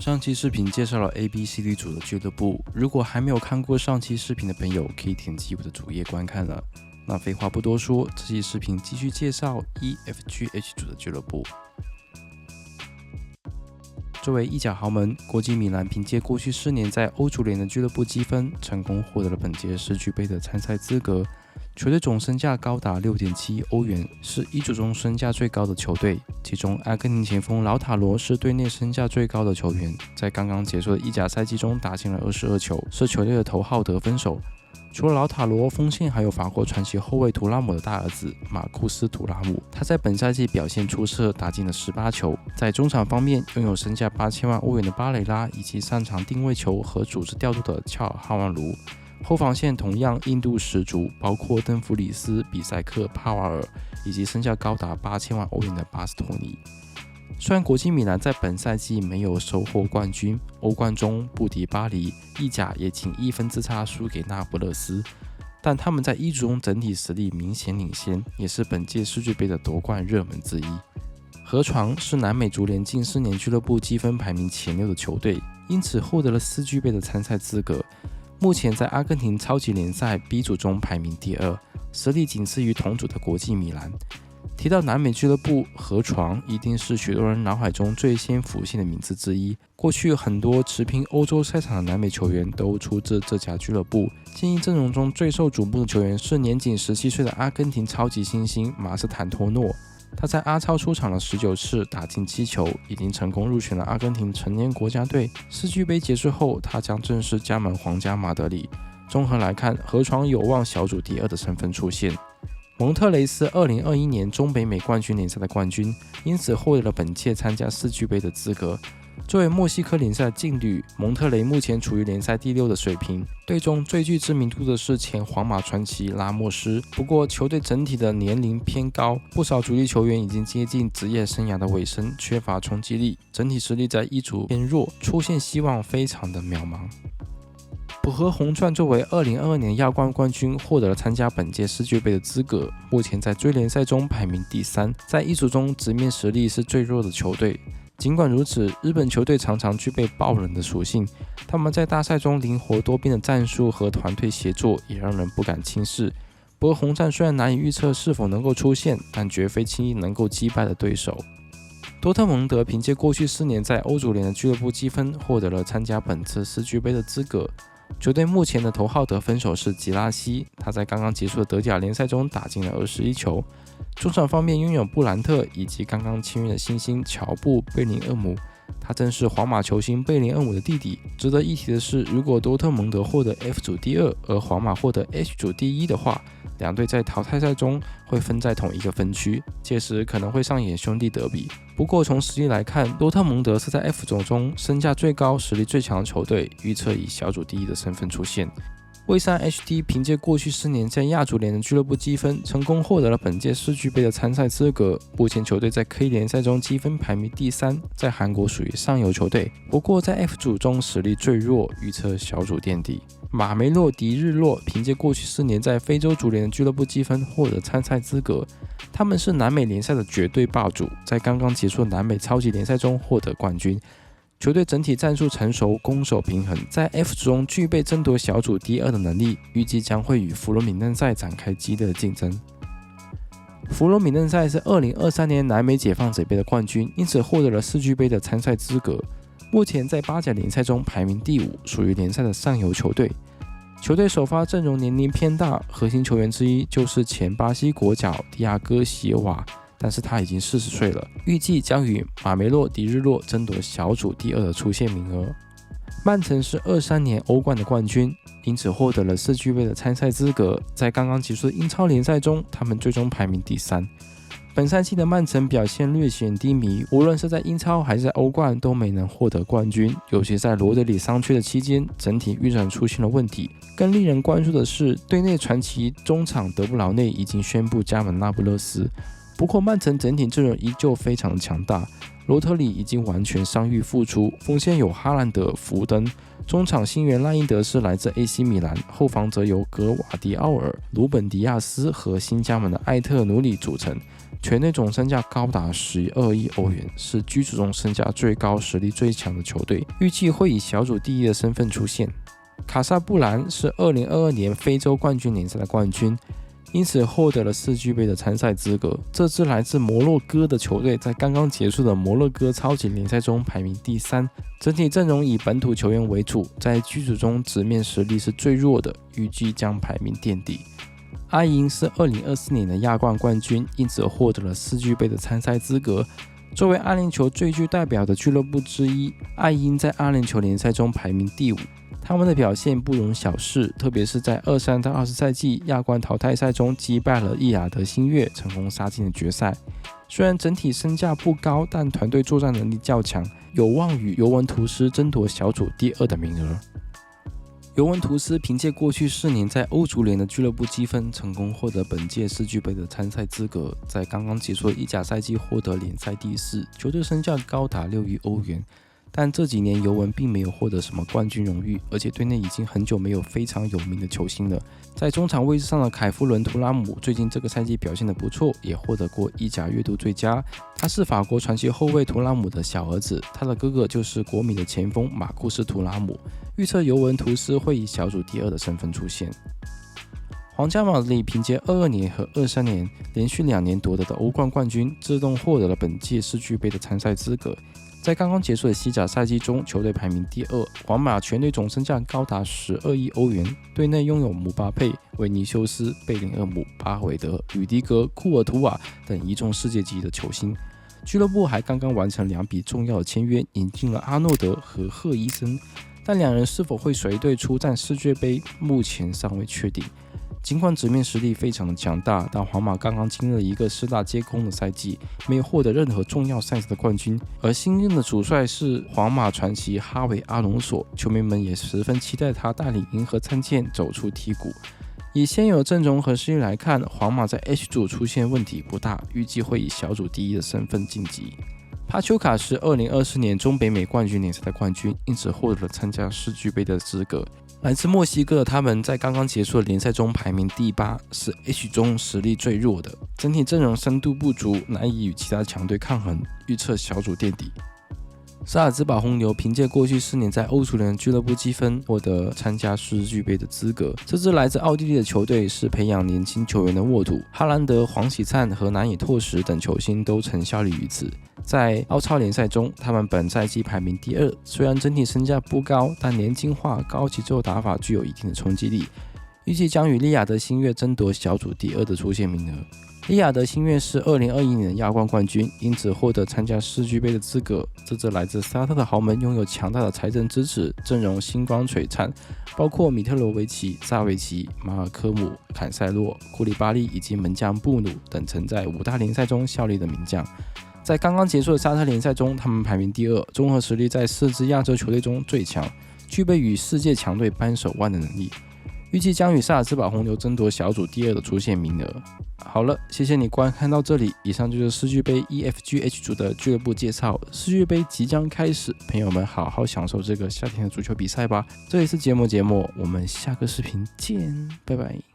上期视频介绍了 A、B、C、D 组的俱乐部，如果还没有看过上期视频的朋友，可以点击我的主页观看了。那废话不多说，这期视频继续介绍 E、F、G、H 组的俱乐部。作为意甲豪门，国际米兰凭借过去4年在欧足联的俱乐部积分，成功获得了本届世俱杯的参赛资格。球队总身价高达 6.7 亿欧元，是一组中身价最高的球队。其中，阿根廷前锋劳塔罗是队内身价最高的球员，在刚刚结束的意甲赛季中打进了22球，是球队的头号得分手。除了劳塔罗，锋线还有法国传奇后卫图拉姆的大儿子马库斯·图拉姆，他在本赛季表现出色，打进了18球。在中场方面，拥有身价8000万欧元的巴雷拉，以及擅长定位球和组织调度的乔尔·哈万卢。后防线同样硬度十足，包括邓弗里斯、比塞克、帕瓦尔，以及身价高达8000万欧元的巴斯托尼。虽然国际米兰在本赛季没有收获冠军，欧冠中不敌巴黎，意甲也仅1分之差输给那不勒斯，但他们在一组中整体实力明显领先，也是本届世俱杯的夺冠热门之一。河床是南美足联近4年俱乐部积分排名前6的球队，因此获得了世俱杯的参赛资格。目前在阿根廷超级联赛 B 组中排名第2，实力仅次于同组的国际米兰。提到南美俱乐部，河床一定是许多人脑海中最先浮现的名字之一。过去很多持平欧洲赛场的南美球员都出自这家俱乐部。现役阵容中最受瞩目的球员是年仅17岁的阿根廷超级新星马斯坦托诺。他在阿超出场了19次，打进7球，已经成功入选了阿根廷成年国家队。世俱杯结束后，他将正式加盟皇家马德里。综合来看，河床有望小组第2的身份出现。蒙特雷斯2021年中北美冠军联赛的冠军，因此获得了本届参加世俱杯的资格。作为墨西哥联赛的劲旅，蒙特雷目前处于联赛第6的水平。队中最具知名度的是前皇马传奇拉莫斯，不过球队整体的年龄偏高，不少主力球员已经接近职业生涯的尾声，缺乏冲击力，整体实力在一组偏弱，出现希望非常的渺茫。浦和红钻作为2022年亚冠冠军，获得了参加本届世俱杯的资格。目前在追联赛中排名第3，在一组中直面实力是最弱的球队。尽管如此，日本球队常常具备爆冷的属性，他们在大赛中灵活多变的战术和团队协作也让人不敢轻视。不过红钻虽然难以预测是否能够出现，但绝非轻易能够击败的对手。多特蒙德凭借过去4年在欧足联的俱乐部积分，获得了参加本次世俱杯的资格。球队目前的头号得分手是吉拉西，他在刚刚结束的德甲联赛中打进了21球。中场方面拥有布兰特以及刚刚签约的新星乔布·贝林厄姆，他正是皇马球星贝林厄姆的弟弟。值得一提的是，如果多特蒙德获得 F 组第2，而皇马获得 H 组第1的话，两队在淘汰赛中会分在同一个分区，届时可能会上演兄弟德比。不过从实力来看，多特蒙德是在 F 组中身价最高、实力最强的球队，预测以小组第1的身份出现。蔚山 HD 凭借过去4年在亚足联的俱乐部积分，成功获得了本届世俱杯的参赛资格。目前球队在 K 联赛中积分排名第3，在韩国属于上游球队，不过在 F 组中实力最弱，预测小组垫底。马梅洛迪日落凭借过去4年在非洲足联的俱乐部积分获得参赛资格，他们是南美联赛的绝对霸主，在刚刚结束的南美超级联赛中获得冠军。球队整体战术成熟，攻守平衡，在 F 组中具备争夺小组第2的能力，预计将会与弗罗米嫩塞展开激烈的竞争。弗罗米嫩塞是2023年南美解放者杯的冠军，因此获得了世俱杯的参赛资格。目前在巴甲联赛中排名第5，属于联赛的上游球队。球队首发阵容年龄偏大，核心球员之一就是前巴西国脚迪亚哥·席尔瓦，但是他已经40岁了，预计将与马梅洛迪日落争夺小组第2的出线名额。曼城是23年欧冠的冠军，因此获得了世俱杯的参赛资格。在刚刚结束的英超联赛中，他们最终排名第3。本赛季的曼城表现略显低迷，无论是在英超还是在欧冠都没能获得冠军，尤其在罗德里伤缺的期间，整体运转出现了问题。更令人关注的是，队内传奇中场德布劳内已经宣布加盟那不勒斯。不过曼城整体阵容依旧非常强大，罗德里已经完全伤愈复出，锋线有哈兰德、福登，中场新援赖因德是来自 AC 米兰，后防则由格瓦迪奥尔、鲁本迪亚斯和新加盟的艾特努里组成。全队总身价高达12亿欧元，是 G 组中身价最高、实力最强的球队，预计会以小组第一的身份出现。卡萨布兰是2022年非洲冠军联赛的冠军，因此获得了世俱杯的参赛资格。这支来自摩洛哥的球队在刚刚结束的摩洛哥超级联赛中排名第3，整体阵容以本土球员为主，在G组中直面实力是最弱的，预计将排名垫底。阿银是2024年的亚冠冠军，因此获得了世俱杯的参赛资格。作为阿联酋最具代表的俱乐部之一，阿银在阿联酋联赛中排名第5。他们的表现不容小视，特别是在23到20赛季亚冠淘汰赛中击败了利雅得星月，成功杀进了决赛。虽然整体身价不高，但团队作战能力较强，有望与尤文图斯争夺小组第2的名额。尤文图斯凭借过去4年在欧足联的俱乐部积分，成功获得本届世俱杯的参赛资格。在刚刚结束的意甲赛季获得联赛第4，球队身价高达6亿欧元。但这几年尤文并没有获得什么冠军荣誉，而且队内已经很久没有非常有名的球星了。在中场位置上的凯夫伦·图拉姆最近这个赛季表现得不错，也获得过意甲月度最佳。他是法国传奇后卫图拉姆的小儿子，他的哥哥就是国米的前锋马库斯·图拉姆。预测尤文图斯会以小组第2的身份出现。皇家马德里凭借22年和23年连续2年夺得的欧冠冠军，自动获得了本届世俱杯的参赛资格。在刚刚结束的西甲赛季中，球队排名第2，皇马全队总身价高达12亿欧元，队内拥有姆巴佩、维尼修斯、贝林厄姆、巴韦德、吕迪格、库尔图瓦等一众世界级的球星。俱乐部还刚刚完成2笔重要的签约，引进了阿诺德和赫伊森，但两人是否会随队出战世俱杯，目前尚未确定。尽管纸面实力非常的强大，但皇马刚刚经历了一个4大皆空的赛季，没有获得任何重要赛事的冠军。而新任的主帅是皇马传奇哈维·阿隆索，球迷们也十分期待他带领银河参剑走出低谷。以现有阵容和实力来看，皇马在 H 组出现问题不大，预计会以小组第1的身份晋级。帕丘卡是2024年中北美冠军联赛的冠军，因此获得了参加世俱杯的资格。来自墨西哥的他们在刚刚结束的联赛中排名第8，是 H 中实力最弱的，整体阵容深度不足，难以与其他强队抗衡，预测小组垫底。萨尔兹堡红牛凭借过去4年在欧足联俱乐部积分，获得参加世俱杯的资格。这支来自奥地利的球队是培养年轻球员的沃土，哈兰德、黄喜灿和南野拓实等球星都曾效力于此。在澳超联赛中，他们本赛季排名第2，虽然整体身价不高，但年轻化、高节奏打法具有一定的冲击力。预计将与利雅得星月争夺小组第2的出线名额。利雅得星月是2021年的亚冠冠军，因此获得参加世俱杯的资格。这支来自沙特的豪门拥有强大的财政支持，阵容星光璀璨，包括米特罗维奇、萨维奇、马尔科姆、坎塞洛、库里巴利以及门将布努等曾在5大联赛中效力的名将。在刚刚结束的沙特联赛中，他们排名第2，综合实力在4支亚洲球队中最强，具备与世界强队扳手腕的能力。预计将与萨尔茨堡红牛争夺小组第2的出线名额。好了，谢谢你观看到这里，以上就是世俱杯 EFGH 组的俱乐部介绍。世俱杯即将开始，朋友们好好享受这个夏天的足球比赛吧。这里是节目，我们下个视频见，拜拜。